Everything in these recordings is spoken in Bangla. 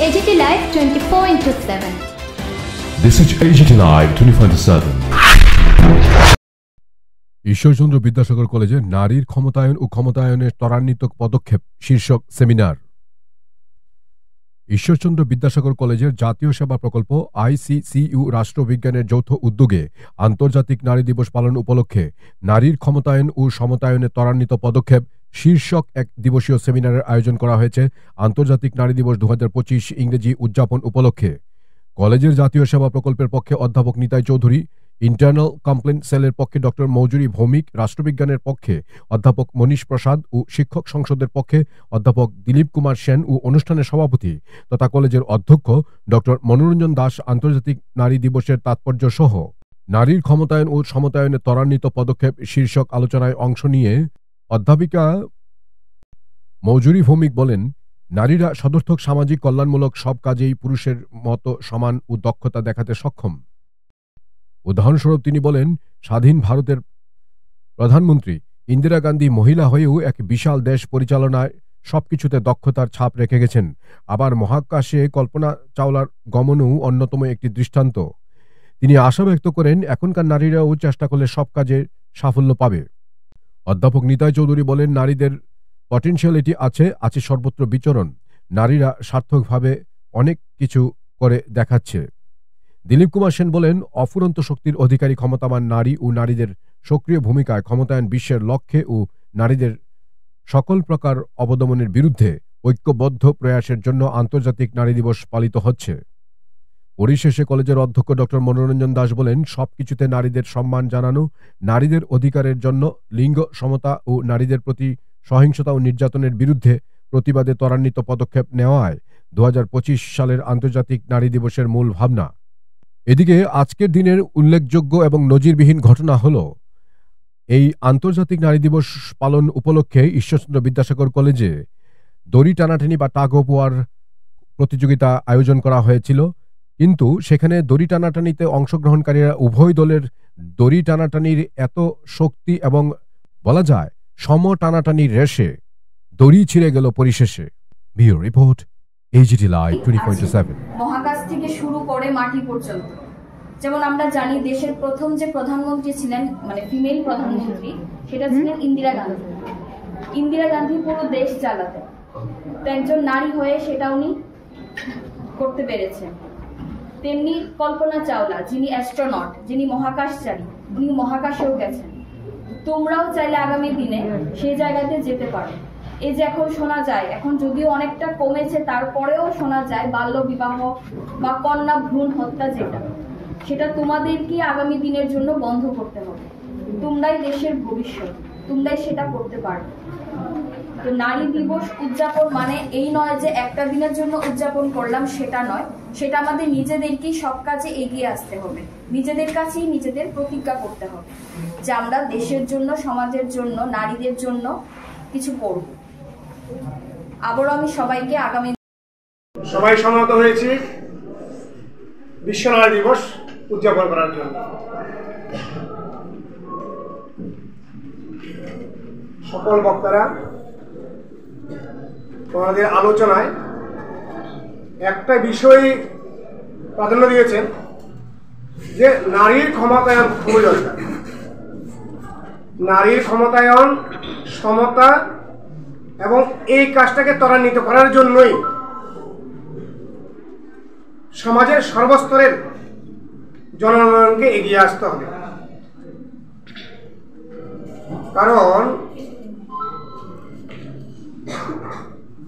AGT Live 24/7. This is AGT Live 24/7. Ishwarchandra Vidyasagar কলেজে নারীর ক্ষমতায়ন ও ক্ষমতায়নের ত্বরান্বিত পদক্ষেপ শীর্ষক সেমিনার। ঈশ্বরচন্দ্র বিদ্যাসাগর কলেজের জাতীয় সেবা প্রকল্প ICCU রাষ্ট্রবিজ্ঞানের যৌথ উদ্যোগে আন্তর্জাতিক নারী দিবস পালন উপলক্ষে নারীর ক্ষমতায়ন ও সমতায়নের ত্বরান্বিত পদক্ষেপ শীর্ষক এক দিবসীয় সেমিনারের আয়োজন করা হয়েছে আন্তর্জাতিক নারী দিবস 2025 ইংরেজি উদযাপন উপলক্ষে। কলেজের জাতীয় সেবা প্রকল্পের পক্ষে অধ্যাপক নিতাই চৌধুরী, ইন্টারনাল কমপ্লেন্ট সেলের পক্ষে ডক্টর মৌজুরি ভৌমিক, রাষ্ট্রবিজ্ঞানের পক্ষে অধ্যাপক মনীষ প্রসাদ ও শিক্ষক সংসদের পক্ষে অধ্যাপক দিলীপ কুমার সেন ও অনুষ্ঠানের সভাপতি তথা কলেজের অধ্যক্ষ ডক্টর মনোরঞ্জন দাস আন্তর্জাতিক নারী দিবসের তাৎপর্য সহ নারীর ক্ষমতায়ন ও সমতায়নের ত্বরান্বিত পদক্ষেপ শীর্ষক আলোচনায় অংশ নিয়ে অধ্যাপিকা মৌজুরি ভৌমিক বলেন, নারীরা সদর্থক সামাজিক কল্যাণমূলক সব কাজেই পুরুষের মতো সমান ও দক্ষতা দেখাতে সক্ষম। উদাহরণস্বরূপ তিনি বলেন, স্বাধীন ভারতের প্রধানমন্ত্রী ইন্দিরা গান্ধী মহিলা হয়েও এক বিশাল দেশ পরিচালনায় সবকিছুতে দক্ষতার ছাপ রেখে গেছেন। আবার মহাকাশে কল্পনা চাওলার গমনও অন্যতম একটি দৃষ্টান্ত। তিনি আশা ব্যক্ত করেন, এখনকার নারীরাও চেষ্টা করলে সব কাজে সাফল্য পাবে। অধ্যাপক নিতাই চৌধুরী বলেন, নারীদের পটেনশিয়ালিটি আছে সর্বত্র বিচরণ। নারীরা সার্থকভাবে অনেক কিছু করে দেখাচ্ছে। দিলীপ কুমার সেন বলেন, অফুরন্ত শক্তির অধিকারী ক্ষমতাবান নারী ও নারীদের সক্রিয় ভূমিকায় ক্ষমতায়ন বিশ্বের লক্ষ্যে ও নারীদের সকল প্রকার অবদমনের বিরুদ্ধে ঐক্যবদ্ধ প্রয়াসের জন্য আন্তর্জাতিক নারী দিবস পালিত হচ্ছে। পরিশেষে কলেজের অধ্যক্ষ ডক্টর মনোরঞ্জন দাস বলেন, সবকিছুতে নারীদের সম্মান জানানো, নারীদের অধিকারের জন্য লিঙ্গ সমতা ও নারীদের প্রতি সহিংসতা ও নির্যাতনের বিরুদ্ধে প্রতিবাদে ত্বরান্বিত পদক্ষেপ নেওয়ায় 2025 সালের আন্তর্জাতিক নারী দিবসের মূল ভাবনা। এদিকে আজকের দিনের উল্লেখযোগ্য এবং নজিরবিহীন ঘটনা হল, এই আন্তর্জাতিক নারী দিবস পালন উপলক্ষে ঈশ্বরচন্দ্র বিদ্যাসাগর কলেজে দড়ি টানাটানি বা টাগ অফ ওয়ার প্রতিযোগিতা আয়োজন করা হয়েছিল, কিন্তু সেখানে দড়ি টানাটানিতে অংশগ্রহণকারীরা উভয় দলের দড়ি টানাটানির এত শক্তি এবং বলা যায় সম টানাটানির রেশে দড়ি ছিঁড়ে গেল পরিশেষে। Bureau report, AGT live 24/7। মহাকাশ থেকে শুরু করে মাটি পর্যন্ত, যেমন আমরা জানি দেশের প্রথম যে প্রধানমন্ত্রী ছিলেন, মানে ফিমেল প্রধানমন্ত্রী, সেটা ছিলেন ইন্দিরা গান্ধী। ইন্দিরা গান্ধী পুরো দেশ চালাতেন, তো একজন নারী হয়ে সেটা উনি করতে পেরেছেন। তেমনি কল্পনা চাওলা, যিনি অ্যাস্ট্রোনট, যিনি মহাকাশচারী, উনি মহাকাশেও গেছেন। তোমরাও চাইলে আগামী দিনে সেই জায়গাতে যেতে পারো। এই যে এখন শোনা যায়, এখন যদিও অনেকটা কমেছে, তারপরেও শোনা যায় বাল্য বিবাহ বা কন্যা ভ্রূণ হত্যা, সেটা তোমাদেরকে আগামী দিনের জন্য বন্ধ করতে হবে। তোমরাই দেশের ভবিষ্যৎ, তোমরাই সেটা করতে পারবে। তো নারী দিবস উদযাপন মানে এই নয় যে একটা দিনের জন্য উদযাপন করলাম, সেটা নয়। সেটা আমাদের নিজেদেরকেই সব কাজে এগিয়ে আসতে হবে, নিজেদের কাছেই নিজেদের প্রতিজ্ঞা করতে হবে যে আমরা দেশের জন্য, সমাজের জন্য, নারীদের জন্য কিছু করব। আবারও আমি সবাইকে আগামী সবাই সমবেত হয়েছি বিশ্ব নারী দিবস উদযাপন করার জন্য। সকল বক্তারা তোমাদের আলোচনায় একটা বিষয় প্রাধান্য দিয়েছেন যে নারীর ক্ষমতায়ন খুবই দরকার। নারীর ক্ষমতায়ন, সমতা এবং এই কাজটাকে ত্বরান্বিত করার জন্যই সমাজের সর্বস্তরের জনগণকে এগিয়ে আসতে হবে। কারণ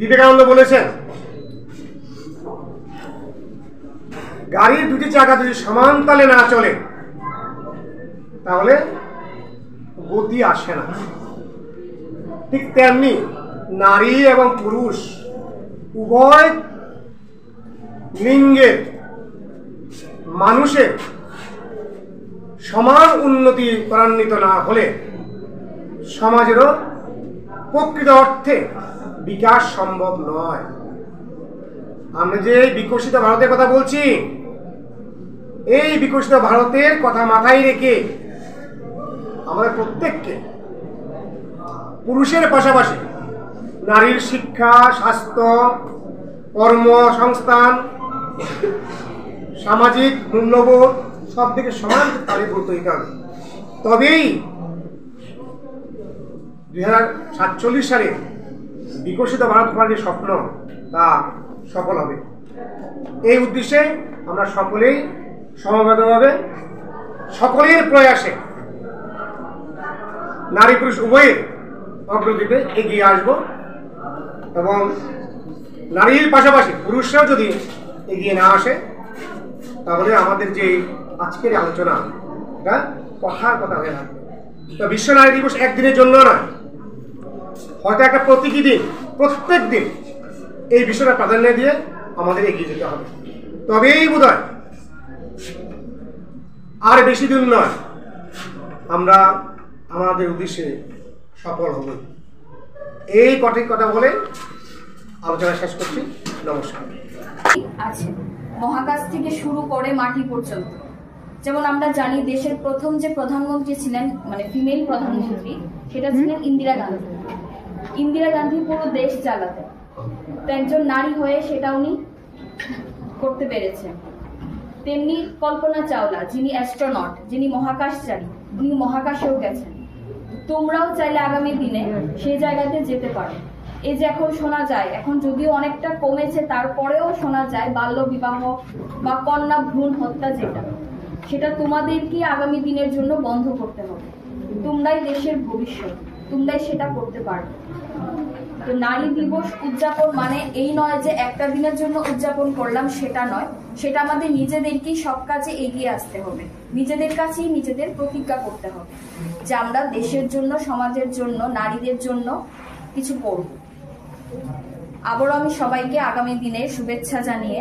বিবেকানন্দ বলেছেন, গাড়ির দুটি চাকা যদি সমান তালে না চলে তাহলে গতি আসে না। ঠিক তেমনি নারী এবং পুরুষ উভয় লিঙ্গের মানুষের সমান উন্নতি ত্বরান্বিত না হলে সমাজেরও প্রকৃত অর্থে বিকাশ সম্ভব নয়। আমরা যে বিকশিত ভারতের কথা বলছি, এই বিকশিত ভারতের কথা মাথায় রেখে আমাদের প্রত্যেককে পুরুষের পাশাপাশি নারীর শিক্ষা, স্বাস্থ্য, কর্মসংস্থান, সামাজিক মূল্যবোধ সব দিকে সমান তাদের গুরুত্ব দিতে হবে। তবেই 2047 সালে বিকশিত ভারত গড়ার যে স্বপ্ন তা সফল হবে। এই উদ্দেশ্যে আমরা সকলেই সমবেতভাবে সকলের প্রয়াসে নারী পুরুষ উভয়ের অগ্রগতিতে এগিয়ে আসব এবং নারীর পাশাপাশি পুরুষরাও যদি এগিয়ে না আসে তাহলে আমাদের যে আজকের আলোচনা এটা কথার কথা হয়ে থাকবে। তো বিশ্ব নারী দিবস একদিনের জন্য নয়, হয়তো একটা প্রতীকী দিন, প্রত্যেক দিন এই বিষয়টা প্রাধান্য দিয়ে আমাদের এগিয়ে যেতে হবে। তবেই বোধহয় আর বেশি দিন নয় আমরা আমাদের উদ্দেশ্যে সফল হব। এই কঠিন কথা বলে আলোচনা শেষ করছি। নমস্কার। আছে মহাকাশ থেকে শুরু করে মাটি পর্যন্ত। যেমন আমরা জানি দেশের প্রথম যে প্রধানমন্ত্রী ছিলেন, মানে ফিমেল প্রধানমন্ত্রী, সেটা ছিলেন ইন্দিরা গান্ধী। ইন্দিরা গান্ধী পুরো দেশ চালাতেন, তো একজন নারী হয়ে সেটা উনি করতে পেরেছেন। তেমনি কল্পনা চাওলা, যিনি অ্যাস্ট্রোনট, যিনি মহাকাশচারী, উনি মহাকাশেও গেছেন। তোমরাও চাইলে আগামী দিনে সেই জায়গাতে যেতে পারো। এই যে এখন শোনা যায়, এখন যদিও অনেকটা কমেছে, তারপরেও শোনা যায় বাল্য বিবাহ বা কন্যা ভ্রূণ হত্যা, সেটা তোমাদেরকে আগামী দিনের জন্য বন্ধ করতে হবে। তোমরাই দেশের ভবিষ্যৎ, তোমরাই সেটা করতে পারবে। তো নারী দিবস উদযাপন মানে এই নয় যে একটা দিনের জন্য উদযাপন করলাম, সেটা নয়। সেটা আমাদের নিজেদেরকেই সব কাজে এগিয়ে আসতে হবে, নিজেদের কাছেই নিজেদের প্রতিজ্ঞা করতে হবে যে আমরা দেশের জন্য, সমাজের জন্য, নারীদের জন্য কিছু করব। আবারও আমি সবাইকে আগামী দিনে শুভেচ্ছা জানিয়ে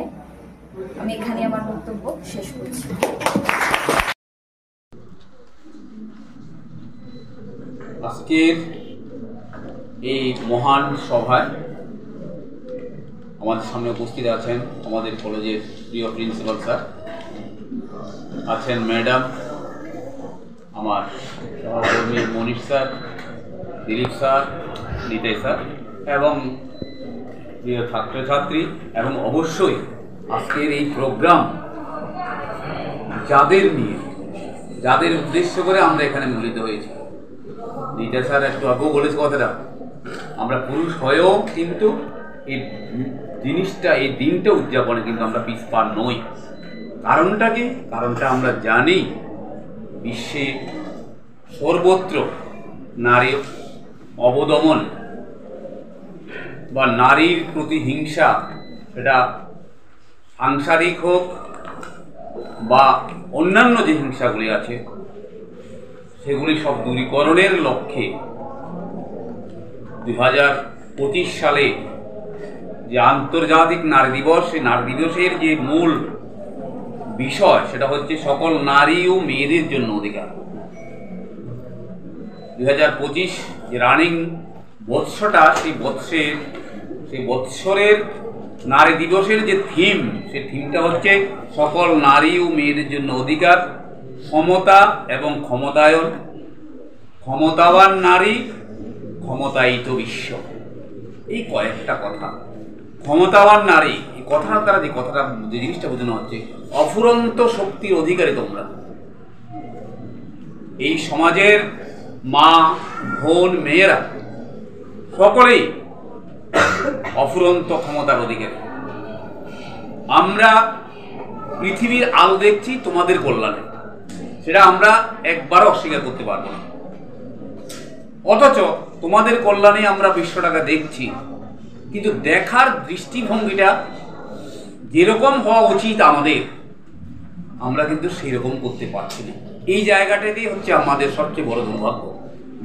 আমি এখানে আমার বক্তব্য শেষ করছি। আজকের এই মহান সভায় আমাদের সামনে উপস্থিত আছেন আমাদের কলেজের প্রিয় প্রিন্সিপাল স্যার, আছেন ম্যাডাম, আমার সহকর্মী Manish sir, Dilip sir, Nitai sir এবং প্রিয় ছাত্রছাত্রী, এবং অবশ্যই আজকের এই প্রোগ্রাম যাদের উদ্দেশ্য করে আমরা এখানে মিলিত হয়েছি। নিতাই স্যার একটু আগেও বলেছে কথাটা, আমরা পুরুষ হয়েও কিন্তু এই জিনিসটা, এই দিনটা উদযাপনে কিন্তু আমরা পিছপা নই। কারণটা কি? কারণটা আমরা জানি, বিশ্বে সর্বত্র নারীর অবদমন বা নারীর প্রতি হিংসা, সেটা সাংসারিক হোক বা অন্যান্য যে হিংসাগুলি আছে, সেগুলি সব দূরীকরণের লক্ষ্যে 2025 সালে যে আন্তর্জাতিক নারী দিবস, সেই নারী দিবসের যে মূল বিষয় সেটা হচ্ছে সকল নারী ও মেয়েদের জন্য অধিকার। 2025 যে রানিং বৎসরটা, সেই বৎসরের নারী দিবসের যে থিম, সেই থিমটা হচ্ছে সকল নারী ও মেয়েদের জন্য অধিকার, সমতা এবং ক্ষমতায়ন, ক্ষমতাবান নারী, ক্ষমতায়িত বিশ্ব। এই কয়েকটা কথা। ক্ষমতাবান নারী, এই কথার দ্বারা যে জিনিসটা বোঝানো হচ্ছে, অফুরন্ত শক্তির অধিকারী তোমরা। এই সমাজের মা, বোন, মেয়েরা সকলেই অফুরন্ত ক্ষমতার অধিকারী। আমরা পৃথিবীর আলো দেখছি তোমাদের কল্যাণে, সেটা আমরা একবারও অস্বীকার করতে পারবো না। অথচ তোমাদের কল্যাণে আমরা বিশ্বটাকে দেখছি, কিন্তু দেখার দৃষ্টিভঙ্গিটা যেরকম হওয়া উচিত আমাদের, আমরা কিন্তু সেই রকম করতে পারছি না। এই জায়গাটাতেই হচ্ছে আমাদের সবচেয়ে বড় দুর্ভাগ্য।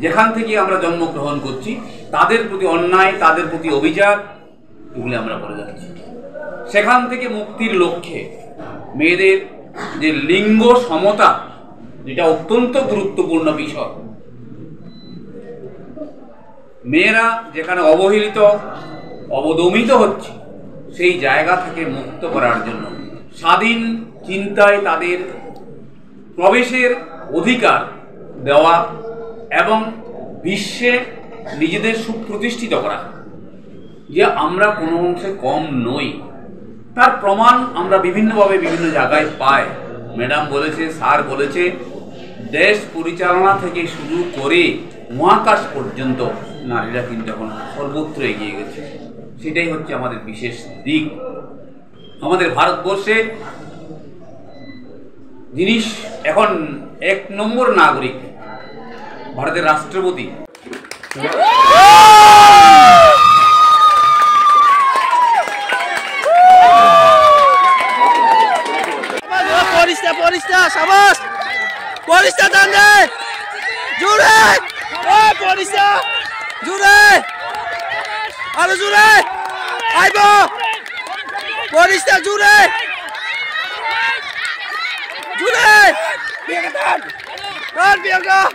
যেখান থেকে আমরা জন্মগ্রহণ করছি, তাদের প্রতি অন্যায়, তাদের প্রতি অভিযান, এগুলি আমরা করে যাচ্ছি। সেখান থেকে মুক্তির লক্ষ্যে মেয়েদের যে লিঙ্গ সমতা, যেটা অত্যন্ত গুরুত্বপূর্ণ বিষয়, মেয়েরা যেখানে অবহেলিত, অবদমিত হচ্ছে, সেই জায়গা থেকে মুক্ত করার জন্য স্বাধীন চিন্তায় তাদের প্রবেশের অধিকার দেওয়া এবং বিশ্বে নিজেদের সুপ্রতিষ্ঠিত করা। যে আমরা কোনো অংশে কম নই, তার প্রমাণ আমরা বিভিন্নভাবে বিভিন্ন জায়গায় পাই। ম্যাডাম বলেছে, স্যার বলেছে, দেশ পরিচালনা থেকে শুরু করে মহাকাশ পর্যন্ত নারীরা কিন্তু এখন সর্বত্র এগিয়ে গেছে। সেটাই হচ্ছে আমাদের বিশেষ দিক। আমাদের ভারতবর্ষে জিনিস এখন 1 নম্বর নাগরিক ভারতের রাষ্ট্রপতি। Bianca!